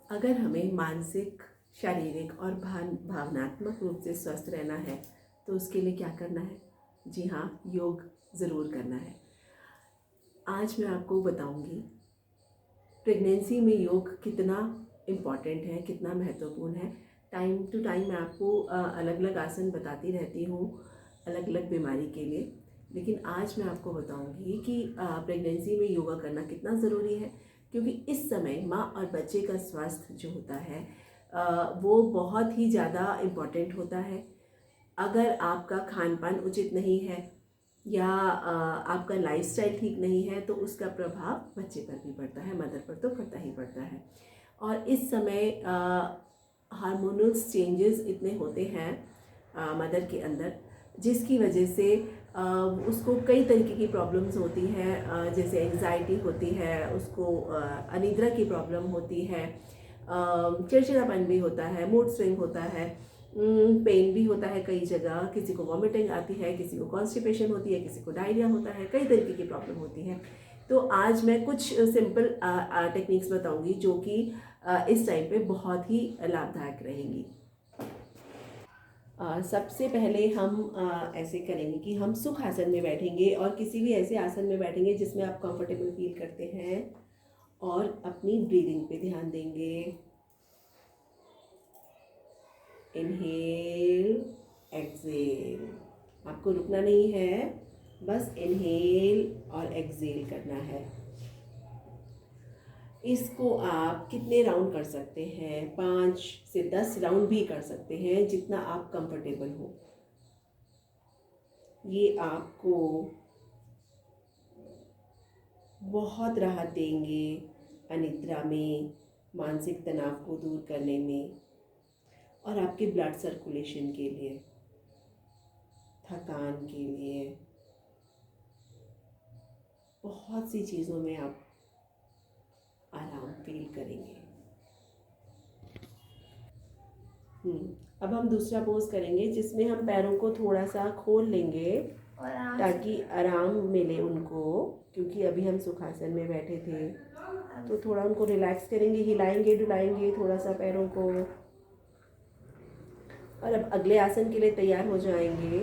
अगर हमें मानसिक, शारीरिक और भावनात्मक रूप से स्वस्थ रहना है तो उसके लिए क्या करना है? जी हाँ, योग ज़रूर करना है। आज मैं आपको बताऊंगी प्रेगनेंसी में योग कितना इम्पॉर्टेंट है, कितना महत्वपूर्ण है। टाइम टू टाइम मैं आपको अलग अलग आसन बताती रहती हूँ अलग अलग बीमारी के लिए, लेकिन आज मैं आपको बताऊंगी कि प्रेगनेंसी में योगा करना कितना ज़रूरी है, क्योंकि इस समय माँ और बच्चे का स्वास्थ्य जो होता है वो बहुत ही ज़्यादा इम्पॉर्टेंट होता है। अगर आपका खान पान उचित नहीं है या आपका लाइफस्टाइल ठीक नहीं है तो उसका प्रभाव बच्चे पर भी पड़ता है, मदर पर तो पड़ता ही पड़ता है। और इस समय हार्मोनल्स चेंजेस इतने होते हैं मदर के अंदर, जिसकी वजह से उसको कई तरीके की प्रॉब्लम्स होती हैं, जैसे एंजाइटी होती है, उसको अनिद्रा की प्रॉब्लम होती है, चिड़चिड़ापन भी होता है, मूड स्विंग होता है, पेन भी होता है कई जगह, किसी को वॉमिटिंग आती है, किसी को कॉन्स्टिपेशन होती है, किसी को डायरिया होता है, कई तरीके की प्रॉब्लम होती है। तो आज मैं कुछ सिंपल टेक्निक्स बताऊंगी जो कि इस टाइम पे बहुत ही लाभदायक रहेंगी। सबसे पहले हम ऐसे करेंगे कि हम सुख आसन में बैठेंगे और किसी भी ऐसे आसन में बैठेंगे जिसमें आप कंफर्टेबल फील करते हैं और अपनी ब्रीदिंग पे ध्यान देंगे। इनहेल, एक्सेल, आपको रुकना नहीं है, बस इनहेल और एक्सेल करना है। इसको आप कितने राउंड कर सकते हैं? 5 से 10 राउंड भी कर सकते हैं, जितना आप कंफर्टेबल हो। ये आपको बहुत राहत देंगे अनिद्रा में, मानसिक तनाव को दूर करने में और आपके ब्लड सर्कुलेशन के लिए, थकान के लिए, बहुत सी चीज़ों में आप आराम फील करेंगे। अब हम दूसरा पोज करेंगे जिसमें हम पैरों को थोड़ा सा खोल लेंगे ताकि आराम मिले उनको, क्योंकि अभी हम सुखासन में बैठे थे तो थोड़ा उनको रिलैक्स करेंगे, हिलाएंगे डुलाएंगे थोड़ा सा पैरों को। और अब अगले आसन के लिए तैयार हो जाएंगे।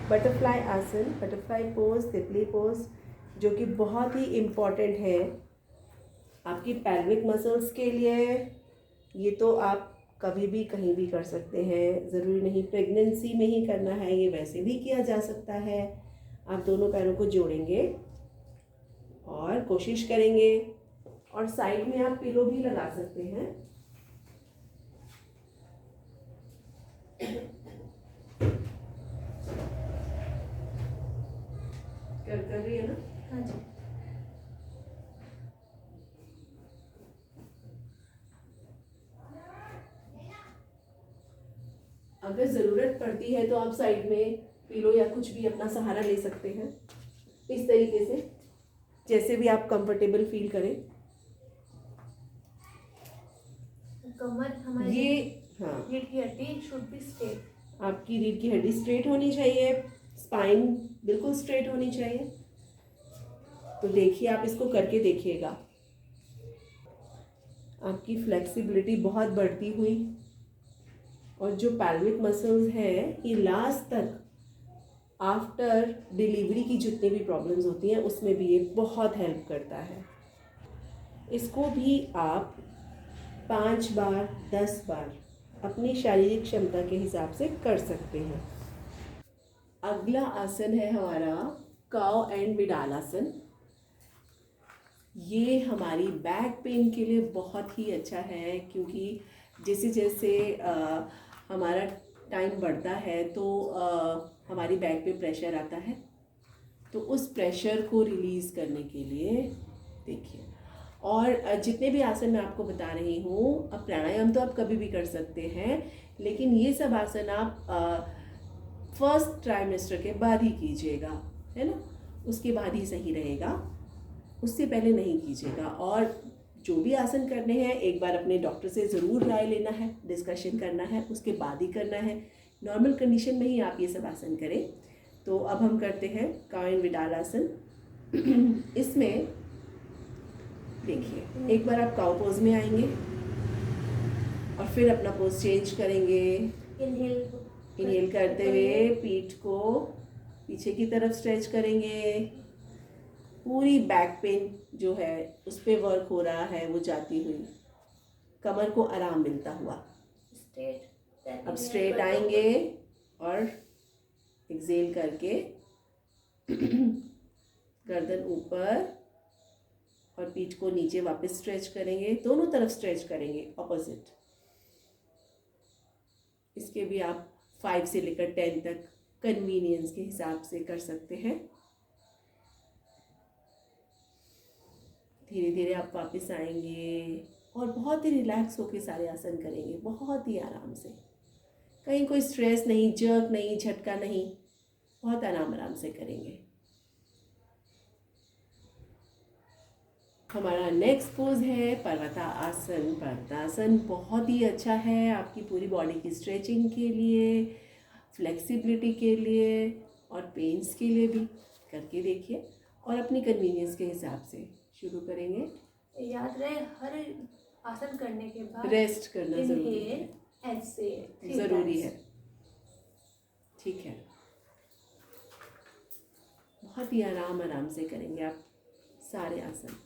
बटरफ्लाई आसन, बटरफ्लाई पोज, तितली पोज, जो कि बहुत ही इम्पॉर्टेंट है आपकी पैल्विक मसल्स के लिए। ये तो आप कभी भी कहीं भी कर सकते हैं, ज़रूरी नहीं प्रेगनेंसी में ही करना है, ये वैसे भी किया जा सकता है। आप दोनों पैरों को जोड़ेंगे और कोशिश करेंगे, और साइड में आप पिलो भी लगा सकते हैं। कर रही है ना? हाँ जी। अगर ज़रूरत पड़ती है तो आप साइड में पिलो या कुछ भी अपना सहारा ले सकते हैं, इस तरीके से जैसे भी आप कंफर्टेबल फील करें। कमर हमारी, ये हाँ, रीढ़ की हड्डी शुड बी स्ट्रेट। आपकी रीढ़ की हड्डी स्ट्रेट होनी चाहिए, स्पाइन बिल्कुल स्ट्रेट होनी चाहिए। तो देखिए, आप इसको करके देखिएगा, आपकी फ्लेक्सिबिलिटी बहुत बढ़ती हुई, और जो पैल्विक मसल्स हैं ये लास्ट तक आफ्टर डिलीवरी की जितनी भी प्रॉब्लम्स होती हैं उसमें भी ये बहुत हेल्प करता है। इसको भी आप 5 बार 10 बार अपनी शारीरिक क्षमता के हिसाब से कर सकते हैं। अगला आसन है हमारा काउ एंड विडाल आसन। ये हमारी बैक पेन के लिए बहुत ही अच्छा है, क्योंकि जैसे जैसे हमारा टाइम बढ़ता है तो हमारी बैक पे प्रेशर आता है, तो उस प्रेशर को रिलीज़ करने के लिए देखिए। और जितने भी आसन मैं आपको बता रही हूँ, अब प्राणायाम तो आप कभी भी कर सकते हैं, लेकिन ये सब आसन आप फर्स्ट ट्राइमेस्टर के बाद ही कीजिएगा, है ना? उसके बाद ही सही रहेगा, उससे पहले नहीं कीजिएगा। और जो भी आसन करने हैं एक बार अपने डॉक्टर से ज़रूर राय लेना है, डिस्कशन करना है, उसके बाद ही करना है। नॉर्मल कंडीशन में ही आप ये सब आसन करें। तो अब हम करते हैं काउ एंड विडाल आसन। इसमें देखिए, एक बार आप काउ पोज में आएंगे, और फिर अपना पोज चेंज करेंगे। इनहेल करते हुए पीठ को पीछे की तरफ स्ट्रेच करेंगे। पूरी बैक पेन जो है उस पर वर्क हो रहा है, वो जाती हुई कमर को आराम मिलता हुआ। अब स्ट्रेट आएंगे और एक्सेल करके गर्दन ऊपर और पीठ को नीचे वापस स्ट्रेच करेंगे। दोनों तरफ स्ट्रेच करेंगे ऑपोजिट। इसके भी आप 5 से लेकर 10 तक कन्वीनियंस के हिसाब से कर सकते हैं। धीरे धीरे आप वापस आएंगे और बहुत ही रिलैक्स होकर सारे आसन करेंगे, बहुत ही आराम से। कहीं कोई स्ट्रेस नहीं, जर्क नहीं, झटका नहीं, बहुत आराम से करेंगे। हमारा नेक्स्ट पोज है पर्वतासन। पर्वतासन बहुत ही अच्छा है आपकी पूरी बॉडी की स्ट्रेचिंग के लिए, फ्लेक्सिबिलिटी के लिए और पेन्स के लिए भी। करके देखिए और अपनी कन्वीनियंस के हिसाब से शुरू करेंगे। याद रहे हर आसन करने के बाद रेस्ट करना जरूरी है। ऐसे ज़रूरी है, ठीक है। बहुत ही आराम से करेंगे आप सारे आसन।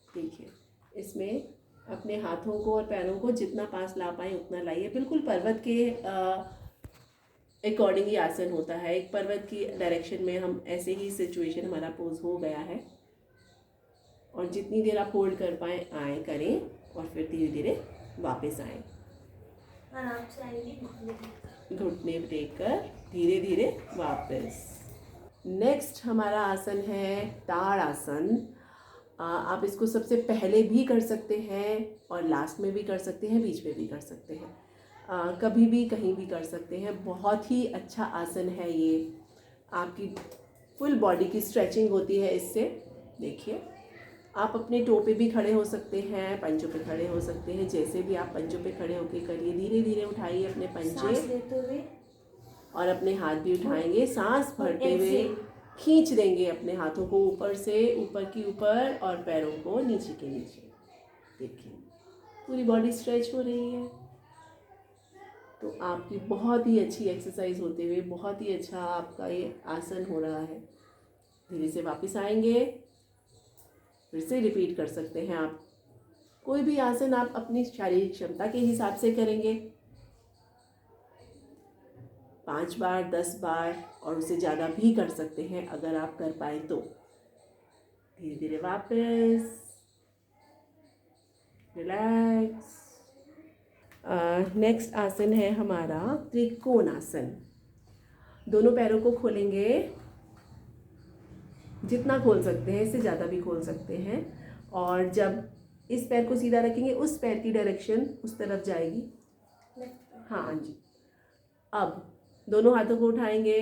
देखिए इसमें अपने हाथों को और पैरों को जितना पास ला पाए उतना लाइए। बिल्कुल पर्वत के अकॉर्डिंग ही आसन होता है। एक पर्वत की डायरेक्शन में हम ऐसे ही सिचुएशन हमारा पोज हो गया है। और जितनी देर आप होल्ड कर पाए आए करें और फिर धीरे धीरे वापस आएँ। आराम से आएंगे, घुटने टेककर धीरे धीरे वापस। नेक्स्ट हमारा आसन है ताड़ासन। आप इसको सबसे पहले भी कर सकते हैं और लास्ट में भी कर सकते हैं, बीच में भी कर सकते हैं, कभी भी कहीं भी कर सकते हैं। बहुत ही अच्छा आसन है ये। आपकी फुल बॉडी की स्ट्रेचिंग होती है इससे। देखिए आप अपने टो पे भी खड़े हो सकते हैं, पंजों पे खड़े हो सकते हैं। जैसे भी आप पंजों पे खड़े होके करिए। धीरे धीरे उठाइए अपने पंजे लेते हुए और अपने हाथ भी उठाएंगे। सांस भरते हुए खींच देंगे अपने हाथों को ऊपर से ऊपर की ऊपर और पैरों को नीचे के नीचे। देखिए पूरी बॉडी स्ट्रेच हो रही है। तो आपकी बहुत ही अच्छी एक्सरसाइज होते हुए बहुत ही अच्छा आपका ये आसन हो रहा है। धीरे से वापस आएंगे, फिर से रिपीट कर सकते हैं आप। कोई भी आसन आप अपनी शारीरिक क्षमता के हिसाब से करेंगे। 5 बार 10 बार और उससे ज़्यादा भी कर सकते हैं अगर आप कर पाए तो। धीरे धीरे वापस रिलैक्स। नेक्स्ट आसन है हमारा त्रिकोणासन। दोनों पैरों को खोलेंगे, जितना खोल सकते हैं, इससे ज़्यादा भी खोल सकते हैं। और जब इस पैर को सीधा रखेंगे उस पैर की डायरेक्शन उस तरफ जाएगी। हाँ जी। अब दोनों हाथों को उठाएंगे,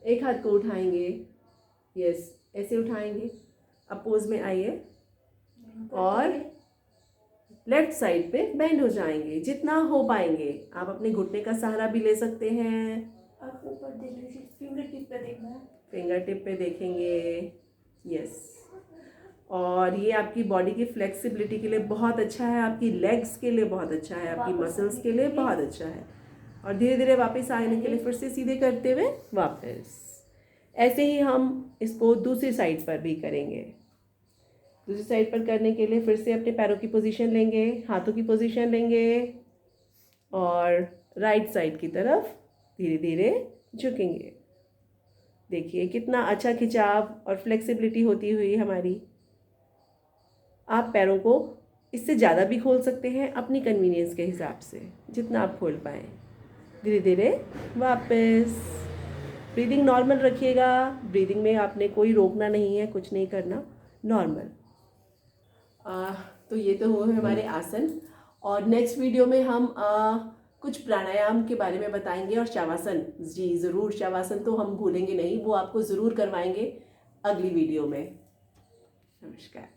एक हाथ को उठाएंगे, यस ऐसे उठाएंगे। अब पोज में आइए और लेफ्ट साइड पे बेंड हो जाएंगे जितना हो पाएंगे। आप अपने घुटने का सहारा भी ले सकते हैं। आप ऊपर देख लीजिए, फिंगर टिप पे देखना है। फिंगर टिप पे देखेंगे, यस। और ये आपकी बॉडी की फ्लेक्सिबिलिटी के लिए बहुत अच्छा है, आपकी लेग्स के लिए बहुत अच्छा है, आपकी मसल्स के लिए बहुत अच्छा है। और धीरे धीरे वापस आने के लिए फिर से सीधे करते हुए वापस। ऐसे ही हम इसको दूसरी साइड पर भी करेंगे। दूसरी साइड पर करने के लिए फिर से अपने पैरों की पोजीशन लेंगे, हाथों की पोजीशन लेंगे और राइट साइड की तरफ धीरे धीरे झुकेंगे। देखिए कितना अच्छा खिंचाव और फ्लेक्सिबिलिटी होती हुई हमारी। आप पैरों को इससे ज़्यादा भी खोल सकते हैं अपनी कन्वीनियंस के हिसाब से, जितना आप खोल पाएँ। धीरे धीरे वापस। ब्रीदिंग नॉर्मल रखिएगा। ब्रीदिंग में आपने कोई रोकना नहीं है, कुछ नहीं करना, नॉर्मल। तो ये तो हुए हमारे आसन। और नेक्स्ट वीडियो में हम कुछ प्राणायाम के बारे में बताएंगे और शवासन। जी ज़रूर, शवासन तो हम भूलेंगे नहीं, वो आपको ज़रूर करवाएंगे अगली वीडियो में। नमस्कार।